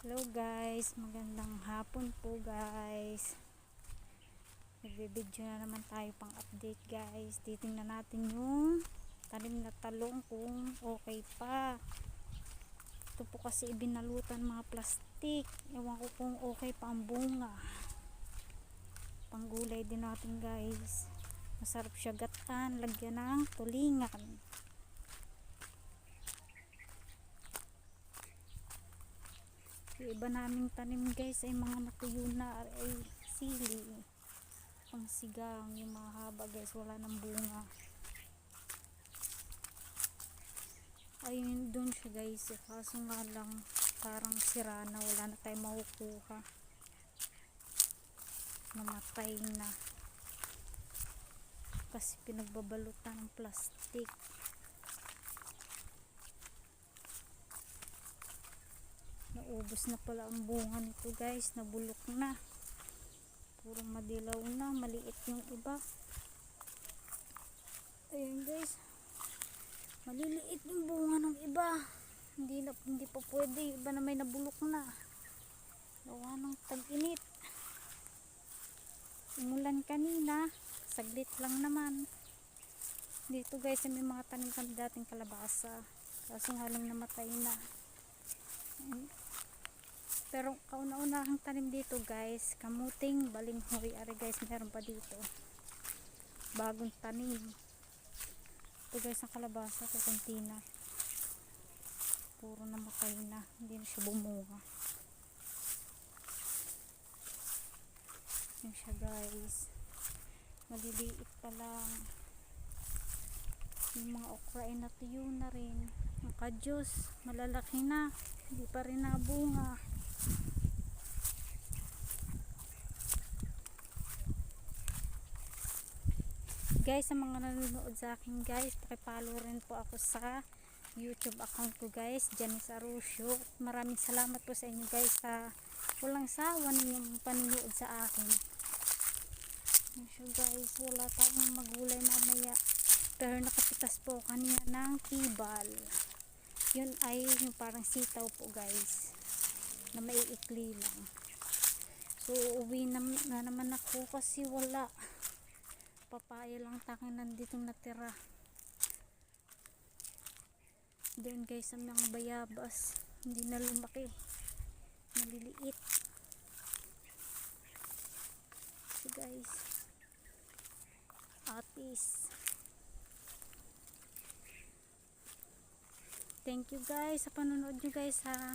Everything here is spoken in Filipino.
Hello guys, magandang hapon po guys. Nagbe-video na naman tayo pang update guys. Titingnan natin yung tanim na talong kung okay pa. Ito po kasi ibinalutan mga plastic. Ewan ko kung okay pa ang bunga. Panggulay din natin guys. Masarap siya gatan, lagyan ng tulingan. Yung iba naming tanim guys ay mga natuyo na ay sili, pang sigang, yung mahaba guys, wala ng bunga. Ayun doon siya guys, kaso nga lang parang sira na, wala na tayong makukuha, namatay na kasi pinagbabalutan ng plastic. Naubos na pala ang bunga nito guys, nabulok na, purong madilaw na, maliit yung iba. Ayan guys, maliliit yung bunga ng iba, hindi pa pwede, yung iba na may nabulok na, gawa ng tag-init. Umulan kanina, saglit lang naman. Dito guys may mga tanim kami dating kalabasa, kaso nga lang namatay na. Pero kauna-unahang tanim dito guys, kamuting balinghoy. Ari guys, meron pa dito bagong tanim. Ito guys ang kalabasa ko, kunti na, puro namatay na, hindi na siya bumunga. Yan siya guys, maliliit pa lang. Yung mga okra ay natuyo na rin. Ang kadyos malalaki na, hindi pa rin nabunga. Guys, sa mga nanonood sa akin guys, pakipollow rin po ako sa YouTube account ko guys, Janice Arusio. Maraming salamat po sa inyo guys sa walang sawa ninyong panonood sa akin. So guys, wala tayong magulay mamaya, pero nakapitas po kanina ng tibal. Yun ay yung parang sitaw po guys, na maiikli lang. So uwi na naman ako kasi wala, papaya lang tanging nandito natira. Doon guys sa mga bayabas, hindi na lumaki, maliliit. So guys, atis. Thank you guys sa panonood nyo guys ha.